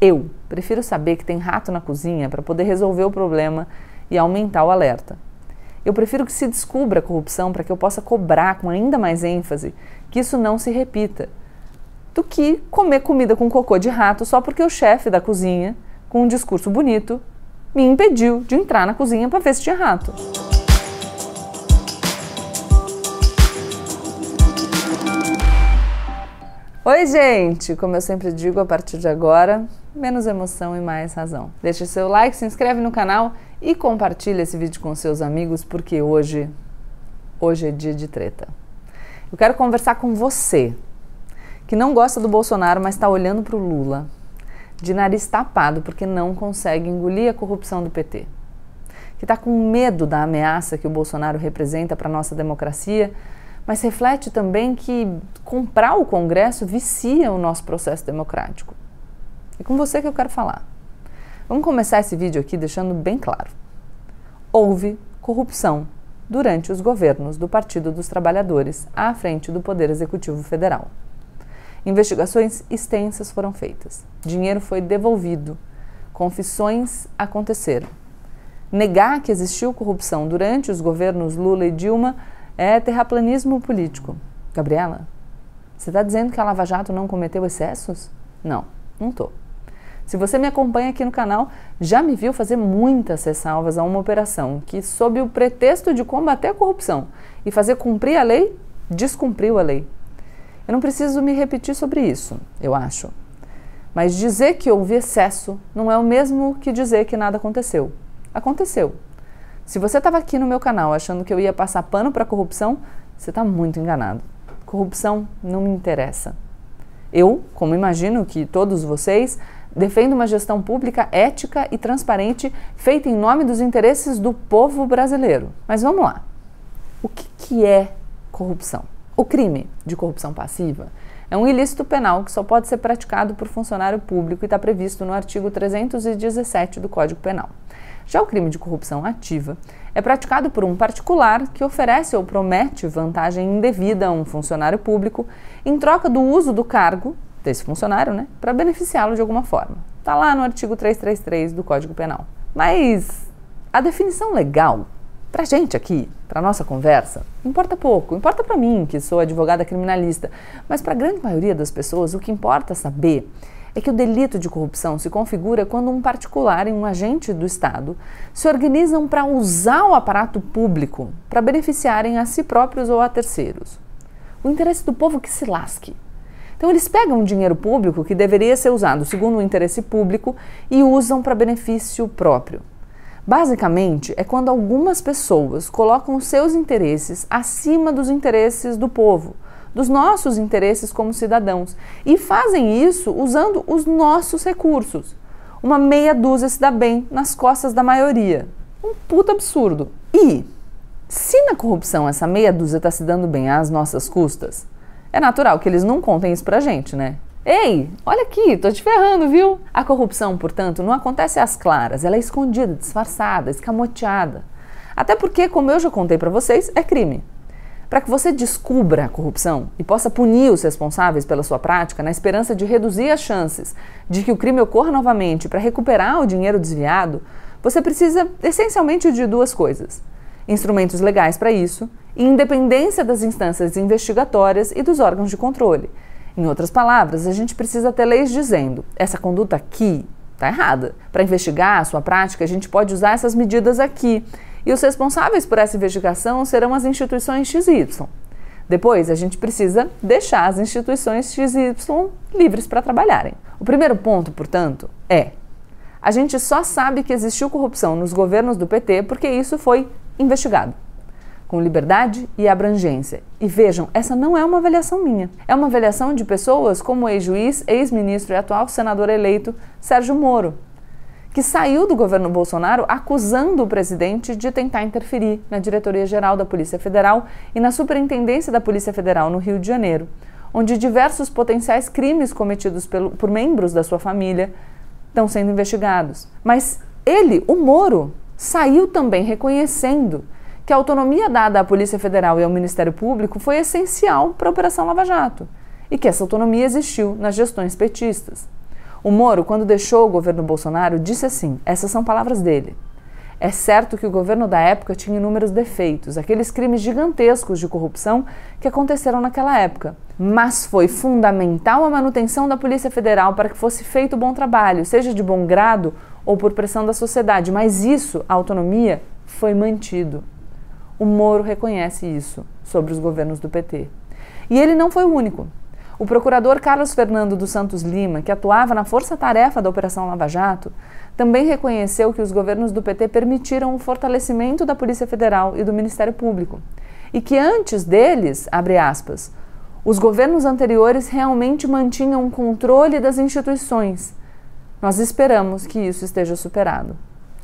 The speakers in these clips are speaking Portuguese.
Eu prefiro saber que tem rato na cozinha para poder resolver o problema e aumentar o alerta. Eu prefiro que se descubra a corrupção para que eu possa cobrar com ainda mais ênfase que isso não se repita, do que comer comida com cocô de rato só porque o chefe da cozinha, com um discurso bonito, me impediu de entrar na cozinha para ver se tinha rato. Oi, gente! Como eu sempre digo, a partir de agora, menos emoção e mais razão. Deixe seu like, se inscreve no canal e compartilha esse vídeo com seus amigos, porque hoje é dia de treta. Eu quero conversar com você, que não gosta do Bolsonaro, mas está olhando para o Lula, de nariz tapado, porque não consegue engolir a corrupção do PT. Que está com medo da ameaça que o Bolsonaro representa para a nossa democracia, mas reflete também que comprar o Congresso vicia o nosso processo democrático. É com você que eu quero falar. Vamos começar esse vídeo aqui deixando bem claro. Houve corrupção durante os governos do Partido dos Trabalhadores à frente do Poder Executivo Federal. Investigações extensas foram feitas. Dinheiro foi devolvido. Confissões aconteceram. Negar que existiu corrupção durante os governos Lula e Dilma é terraplanismo político. Gabriela, você está dizendo que a Lava Jato não cometeu excessos? Não, não estou. Se você me acompanha aqui no canal, já me viu fazer muitas ressalvas a uma operação que, sob o pretexto de combater a corrupção e fazer cumprir a lei, descumpriu a lei. Eu não preciso me repetir sobre isso, eu acho. Mas dizer que houve excesso não é o mesmo que dizer que nada aconteceu. Aconteceu. Se você estava aqui no meu canal achando que eu ia passar pano para a corrupção, você está muito enganado. Corrupção não me interessa. Eu, como imagino que todos vocês, defendo uma gestão pública ética e transparente feita em nome dos interesses do povo brasileiro. Mas vamos lá. O que é corrupção? O crime de corrupção passiva é um ilícito penal que só pode ser praticado por funcionário público e está previsto no artigo 317 do Código Penal. Já o crime de corrupção ativa é praticado por um particular que oferece ou promete vantagem indevida a um funcionário público em troca do uso do cargo desse funcionário, para beneficiá-lo de alguma forma. Está lá no artigo 333 do Código Penal. Mas a definição legal, pra gente aqui, pra nossa conversa, importa pouco. Importa pra mim, que sou advogada criminalista, mas pra grande maioria das pessoas o que importa saber é que o delito de corrupção se configura quando um particular e um agente do Estado se organizam para usar o aparato público para beneficiarem a si próprios ou a terceiros. O interesse do povo que se lasque. Então eles pegam dinheiro público que deveria ser usado segundo o interesse público e usam para benefício próprio. Basicamente, é quando algumas pessoas colocam os seus interesses acima dos interesses do povo, dos nossos interesses como cidadãos, e fazem isso usando os nossos recursos. Uma meia dúzia se dá bem nas costas da maioria. Um puta absurdo. E, se na corrupção essa meia dúzia está se dando bem às nossas custas, é natural que eles não contem isso pra gente, né? Ei, olha aqui, tô te ferrando, viu? A corrupção, portanto, não acontece às claras, ela é escondida, disfarçada, escamoteada. Até porque, como eu já contei pra vocês, é crime. Para que você descubra a corrupção e possa punir os responsáveis pela sua prática, na esperança de reduzir as chances de que o crime ocorra novamente para recuperar o dinheiro desviado, você precisa essencialmente de duas coisas: instrumentos legais para isso e independência das instâncias investigatórias e dos órgãos de controle. Em outras palavras, a gente precisa ter leis dizendo: essa conduta aqui está errada. Para investigar a sua prática, a gente pode usar essas medidas aqui. E os responsáveis por essa investigação serão as instituições XY. Depois, a gente precisa deixar as instituições XY livres para trabalharem. O primeiro ponto, portanto, é: a gente só sabe que existiu corrupção nos governos do PT porque isso foi investigado, com liberdade e abrangência. E vejam, essa não é uma avaliação minha. É uma avaliação de pessoas como o ex-juiz, ex-ministro e atual senador eleito Sérgio Moro, que saiu do governo Bolsonaro acusando o presidente de tentar interferir na Diretoria-Geral da Polícia Federal e na Superintendência da Polícia Federal no Rio de Janeiro, onde diversos potenciais crimes cometidos por membros da sua família estão sendo investigados. Mas ele, o Moro, saiu também reconhecendo que a autonomia dada à Polícia Federal e ao Ministério Público foi essencial para a Operação Lava Jato e que essa autonomia existiu nas gestões petistas. O Moro, quando deixou o governo Bolsonaro, disse assim, essas são palavras dele: é certo que o governo da época tinha inúmeros defeitos, aqueles crimes gigantescos de corrupção que aconteceram naquela época, mas foi fundamental a manutenção da Polícia Federal para que fosse feito bom trabalho, seja de bom grado ou por pressão da sociedade, mas isso, a autonomia, foi mantido. O Moro reconhece isso sobre os governos do PT. E ele não foi o único. O procurador Carlos Fernando dos Santos Lima, que atuava na força-tarefa da Operação Lava Jato, também reconheceu que os governos do PT permitiram o fortalecimento da Polícia Federal e do Ministério Público. E que antes deles, abre aspas, os governos anteriores realmente mantinham o controle das instituições. Nós esperamos que isso esteja superado.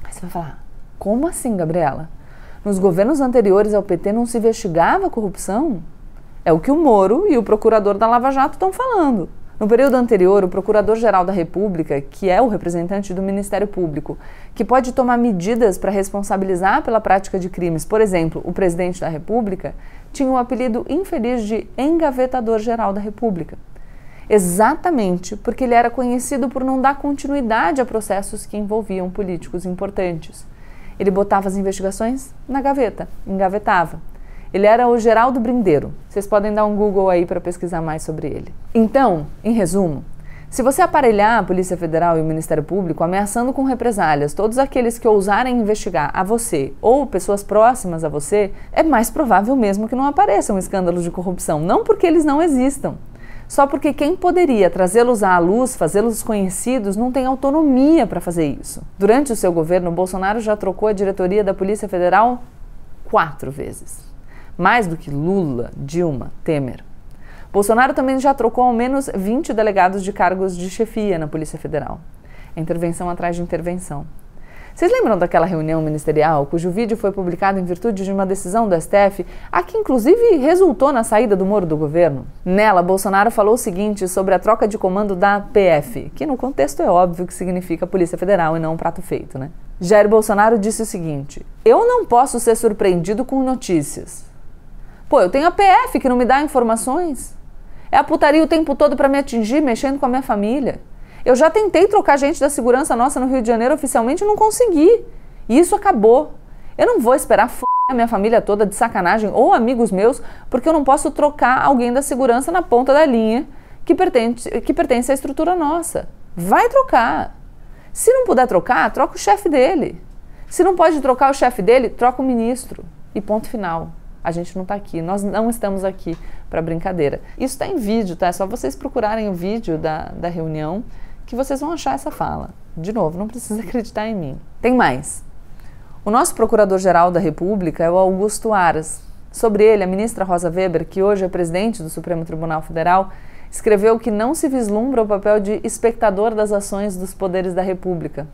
Aí você vai falar, como assim, Gabriela? Nos governos anteriores ao PT não se investigava a corrupção? É o que o Moro e o procurador da Lava Jato estão falando. No período anterior, o Procurador-Geral da República, que é o representante do Ministério Público, que pode tomar medidas para responsabilizar pela prática de crimes, por exemplo, o presidente da República, tinha o apelido infeliz de Engavetador-Geral da República. Exatamente porque ele era conhecido por não dar continuidade a processos que envolviam políticos importantes. Ele botava as investigações na gaveta, engavetava. Ele era o Geraldo Brindeiro. Vocês podem dar um Google aí para pesquisar mais sobre ele. Então, em resumo, se você aparelhar a Polícia Federal e o Ministério Público ameaçando com represálias todos aqueles que ousarem investigar a você ou pessoas próximas a você, é mais provável mesmo que não apareçam escândalos de corrupção, não porque eles não existam, só porque quem poderia trazê-los à luz, fazê-los conhecidos, não tem autonomia para fazer isso. Durante o seu governo, Bolsonaro já trocou a diretoria da Polícia Federal 4 vezes. Mais do que Lula, Dilma, Temer. Bolsonaro também já trocou ao menos 20 delegados de cargos de chefia na Polícia Federal. Intervenção atrás de intervenção. Vocês lembram daquela reunião ministerial cujo vídeo foi publicado em virtude de uma decisão do STF, a que inclusive resultou na saída do Moro do governo? Nela, Bolsonaro falou o seguinte sobre a troca de comando da PF, que no contexto é óbvio que significa Polícia Federal e não um prato feito, né? Jair Bolsonaro disse o seguinte: eu não posso ser surpreendido com notícias. Pô, eu tenho a PF que não me dá informações. É a putaria o tempo todo para me atingir, mexendo com a minha família. Eu já tentei trocar gente da segurança nossa no Rio de Janeiro oficialmente e não consegui. E isso acabou. Eu não vou esperar a minha família toda de sacanagem ou amigos meus, porque eu não posso trocar alguém da segurança na ponta da linha que pertence à estrutura nossa. Vai trocar. Se não puder trocar, troca o chefe dele. Se não pode trocar o chefe dele, troca o ministro. E ponto final. A gente não está aqui, nós não estamos aqui para brincadeira. Isso está em vídeo, tá? É só vocês procurarem o vídeo da reunião que vocês vão achar essa fala. De novo, não precisa acreditar em mim. Tem mais. O nosso Procurador-Geral da República é o Augusto Aras. Sobre ele, a ministra Rosa Weber, que hoje é presidente do Supremo Tribunal Federal, escreveu que não se vislumbra o papel de espectador das ações dos poderes da República.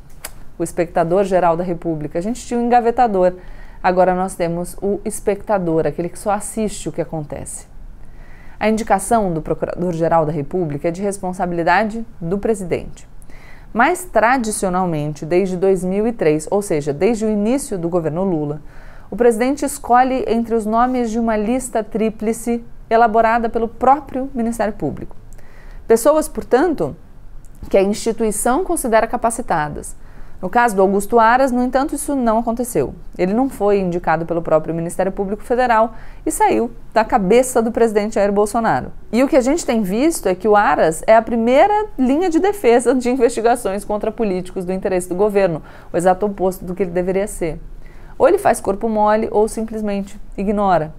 O espectador-geral da República. A gente tinha um engavetador. Agora nós temos o espectador, aquele que só assiste o que acontece. A indicação do Procurador-Geral da República é de responsabilidade do presidente. Mas, tradicionalmente, desde 2003, ou seja, desde o início do governo Lula, o presidente escolhe entre os nomes de uma lista tríplice elaborada pelo próprio Ministério Público. Pessoas, portanto, que a instituição considera capacitadas. No caso do Augusto Aras, no entanto, isso não aconteceu. Ele não foi indicado pelo próprio Ministério Público Federal e saiu da cabeça do presidente Jair Bolsonaro. E o que a gente tem visto é que o Aras é a primeira linha de defesa de investigações contra políticos do interesse do governo, o exato oposto do que ele deveria ser. Ou ele faz corpo mole ou simplesmente ignora.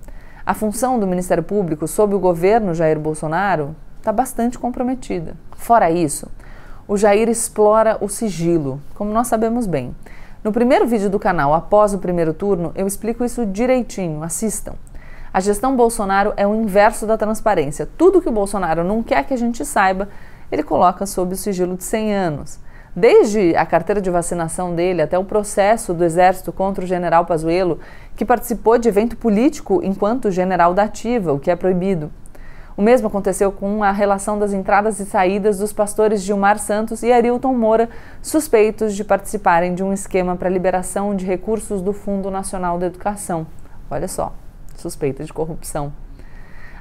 A função do Ministério Público sob o governo Jair Bolsonaro está bastante comprometida. Fora isso, o Jair explora o sigilo, como nós sabemos bem. No primeiro vídeo do canal, após o primeiro turno, eu explico isso direitinho, assistam. A gestão Bolsonaro é o inverso da transparência. Tudo que o Bolsonaro não quer que a gente saiba, ele coloca sob o sigilo de 100 anos. Desde a carteira de vacinação dele até o processo do Exército contra o general Pazuello, que participou de evento político enquanto general da ativa, o que é proibido. O mesmo aconteceu com a relação das entradas e saídas dos pastores Gilmar Santos e Arilton Moura, suspeitos de participarem de um esquema para liberação de recursos do Fundo Nacional da Educação. Olha só, suspeita de corrupção.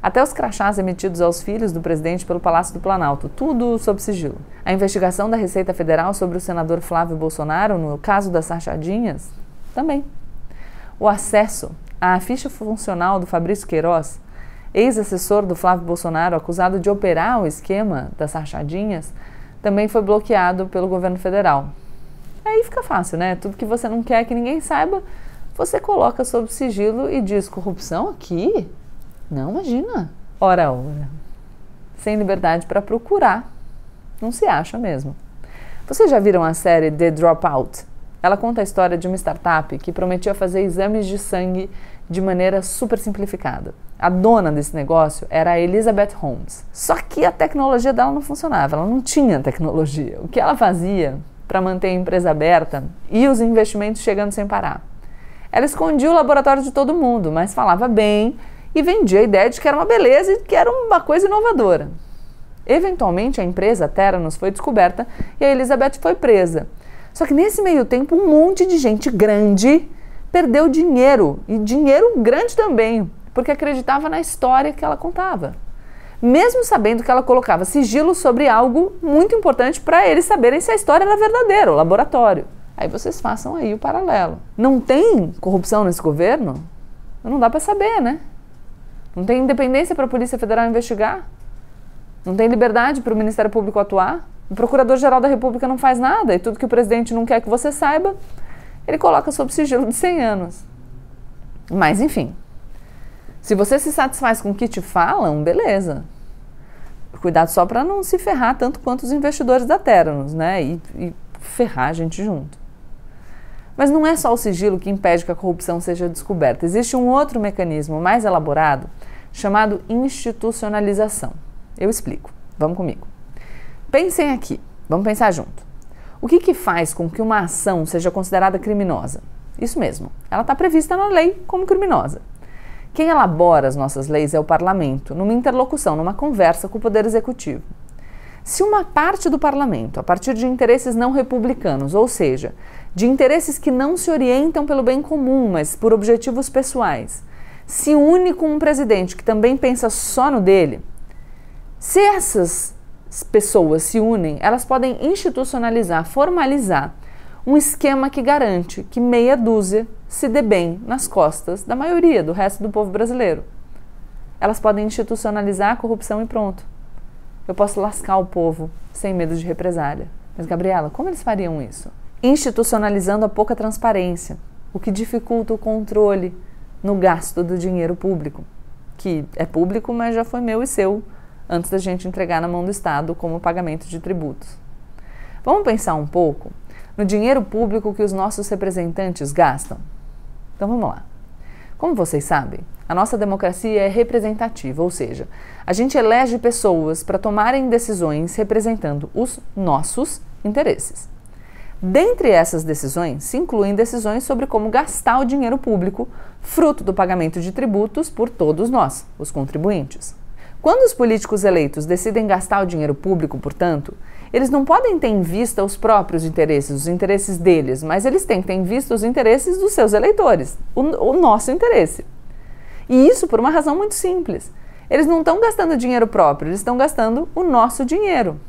Até os crachás emitidos aos filhos do presidente pelo Palácio do Planalto, tudo sob sigilo. A investigação da Receita Federal sobre o senador Flávio Bolsonaro no caso das rachadinhas, também. O acesso à ficha funcional do Fabrício Queiroz, ex-assessor do Flávio Bolsonaro, acusado de operar o esquema das rachadinhas, também foi bloqueado pelo governo federal. Aí fica fácil, né? Tudo que você não quer que ninguém saiba, você coloca sob sigilo e diz: corrupção aqui? Não, imagina. Ora. Sem liberdade para procurar. Não se acha mesmo. Vocês já viram a série The Dropout? Ela conta a história de uma startup que prometia fazer exames de sangue de maneira super simplificada. A dona desse negócio era a Elizabeth Holmes. Só que a tecnologia dela não funcionava, ela não tinha tecnologia. O que ela fazia para manter a empresa aberta e os investimentos chegando sem parar? Ela escondia o laboratório de todo mundo, mas falava bem e vendia a ideia de que era uma beleza e que era uma coisa inovadora. Eventualmente, a empresa Theranos foi descoberta e a Elizabeth foi presa. Só que nesse meio tempo, um monte de gente grande perdeu dinheiro, e dinheiro grande também, porque acreditava na história que ela contava. Mesmo sabendo que ela colocava sigilo sobre algo muito importante para eles saberem se a história era verdadeira, o laboratório. Aí vocês façam aí o paralelo. Não tem corrupção nesse governo? Não dá para saber, né? Não tem independência para a Polícia Federal investigar? Não tem liberdade para o Ministério Público atuar? O Procurador-Geral da República não faz nada e tudo que o presidente não quer que você saiba, ele coloca sob sigilo de 100 anos. Mas, enfim, se você se satisfaz com o que te falam, beleza. Cuidado só para não se ferrar tanto quanto os investidores da Theranos, né? E ferrar a gente junto. Mas não é só o sigilo que impede que a corrupção seja descoberta. Existe um outro mecanismo mais elaborado chamado institucionalização. Eu explico. Vamos comigo. Pensem aqui. Vamos pensar junto. O que faz com que uma ação seja considerada criminosa? Isso mesmo. Ela está prevista na lei como criminosa. Quem elabora as nossas leis é o parlamento, numa interlocução, numa conversa com o Poder Executivo. Se uma parte do parlamento, a partir de interesses não republicanos, ou seja, de interesses que não se orientam pelo bem comum, mas por objetivos pessoais, se une com um presidente que também pensa só no dele, se essas pessoas se unem, elas podem institucionalizar, formalizar um esquema que garante que meia dúzia se dê bem nas costas da maioria, do resto do povo brasileiro. Elas podem institucionalizar a corrupção e pronto. Eu posso lascar o povo sem medo de represália. Mas, Gabriela, como eles fariam isso? Institucionalizando a pouca transparência, o que dificulta o controle no gasto do dinheiro público, que é público, mas já foi meu e seu, antes da gente entregar na mão do Estado como pagamento de tributos. Vamos pensar um pouco no dinheiro público que os nossos representantes gastam? Então vamos lá. Como vocês sabem, a nossa democracia é representativa, ou seja, a gente elege pessoas para tomarem decisões representando os nossos interesses. Dentre essas decisões, se incluem decisões sobre como gastar o dinheiro público, fruto do pagamento de tributos por todos nós, os contribuintes. Quando os políticos eleitos decidem gastar o dinheiro público, portanto, eles não podem ter em vista os próprios interesses, os interesses deles, mas eles têm que ter em vista os interesses dos seus eleitores, o nosso interesse. E isso por uma razão muito simples. Eles não estão gastando dinheiro próprio, eles estão gastando o nosso dinheiro.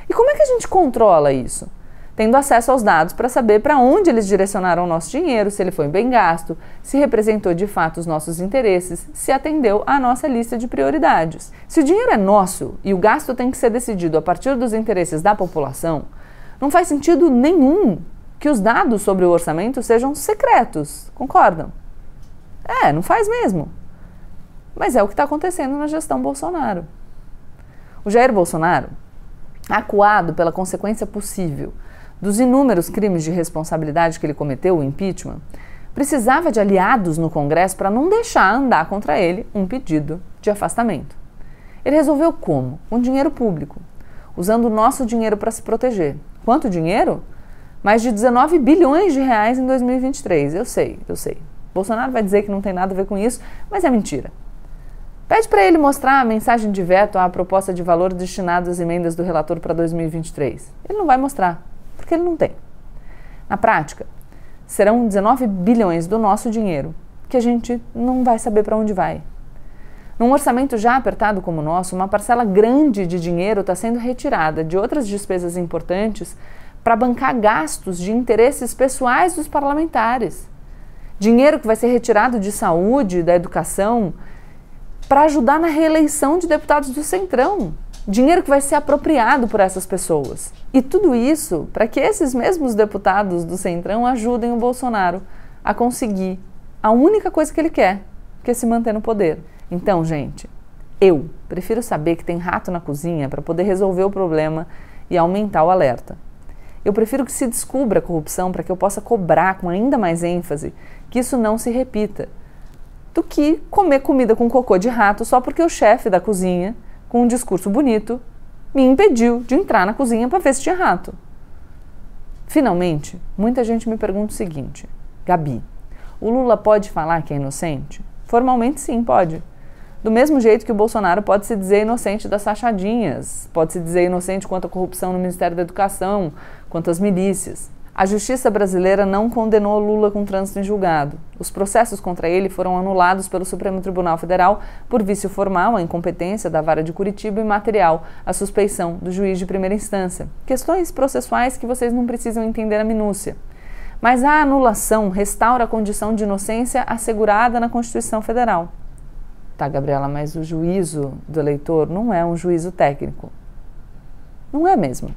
E como é que a gente controla isso? Tendo acesso aos dados para saber para onde eles direcionaram o nosso dinheiro, se ele foi bem gasto, se representou de fato os nossos interesses, se atendeu à nossa lista de prioridades. Se o dinheiro é nosso e o gasto tem que ser decidido a partir dos interesses da população, não faz sentido nenhum que os dados sobre o orçamento sejam secretos, concordam? Não faz mesmo. Mas é o que está acontecendo na gestão Bolsonaro. O Jair Bolsonaro, acuado pela consequência possível dos inúmeros crimes de responsabilidade que ele cometeu, o impeachment, precisava de aliados no Congresso para não deixar andar contra ele um pedido de afastamento. Ele resolveu como? Com dinheiro público, usando o nosso dinheiro para se proteger. Quanto dinheiro? Mais de 19 bilhões de reais em 2023. Eu sei. Bolsonaro vai dizer que não tem nada a ver com isso, mas é mentira. Pede para ele mostrar a mensagem de veto à proposta de valor destinada às emendas do relator para 2023. Ele não vai mostrar, porque ele não tem. Na prática, serão 19 bilhões do nosso dinheiro que a gente não vai saber para onde vai. Num orçamento já apertado como o nosso, uma parcela grande de dinheiro está sendo retirada de outras despesas importantes para bancar gastos de interesses pessoais dos parlamentares. Dinheiro que vai ser retirado de saúde, da educação, para ajudar na reeleição de deputados do Centrão. Dinheiro que vai ser apropriado por essas pessoas. E tudo isso para que esses mesmos deputados do Centrão ajudem o Bolsonaro a conseguir a única coisa que ele quer, que é se manter no poder. Então, gente, eu prefiro saber que tem rato na cozinha para poder resolver o problema e aumentar o alerta. Eu prefiro que se descubra a corrupção para que eu possa cobrar com ainda mais ênfase que isso não se repita, do que comer comida com cocô de rato só porque o chefe da cozinha, com um discurso bonito, me impediu de entrar na cozinha para ver se tinha rato. Finalmente, muita gente me pergunta o seguinte: Gabi, o Lula pode falar que é inocente? Formalmente sim, pode. Do mesmo jeito que o Bolsonaro pode se dizer inocente das rachadinhas, pode se dizer inocente quanto à corrupção no Ministério da Educação, quanto às milícias. A justiça brasileira não condenou Lula com trânsito em julgado. Os processos contra ele foram anulados pelo Supremo Tribunal Federal por vício formal, a incompetência da Vara de Curitiba e material, a suspeição do juiz de primeira instância. Questões processuais que vocês não precisam entender a minúcia. Mas a anulação restaura a condição de inocência assegurada na Constituição Federal. Tá, Gabriela, mas o juízo do eleitor não é um juízo técnico. Não é mesmo.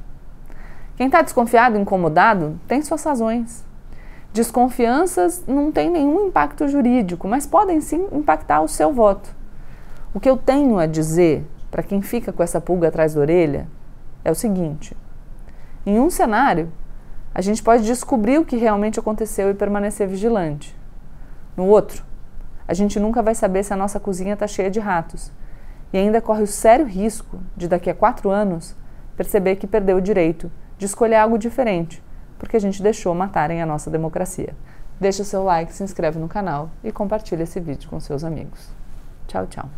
Quem está desconfiado e incomodado tem suas razões. Desconfianças não têm nenhum impacto jurídico, mas podem sim impactar o seu voto. O que eu tenho a dizer para quem fica com essa pulga atrás da orelha é o seguinte: em um cenário, a gente pode descobrir o que realmente aconteceu e permanecer vigilante. No outro, a gente nunca vai saber se a nossa cozinha está cheia de ratos e ainda corre o sério risco de, daqui a 4 anos, perceber que perdeu o direito de escolher algo diferente, porque a gente deixou matarem a nossa democracia. Deixa o seu like, se inscreve no canal e compartilha esse vídeo com seus amigos. Tchau, tchau.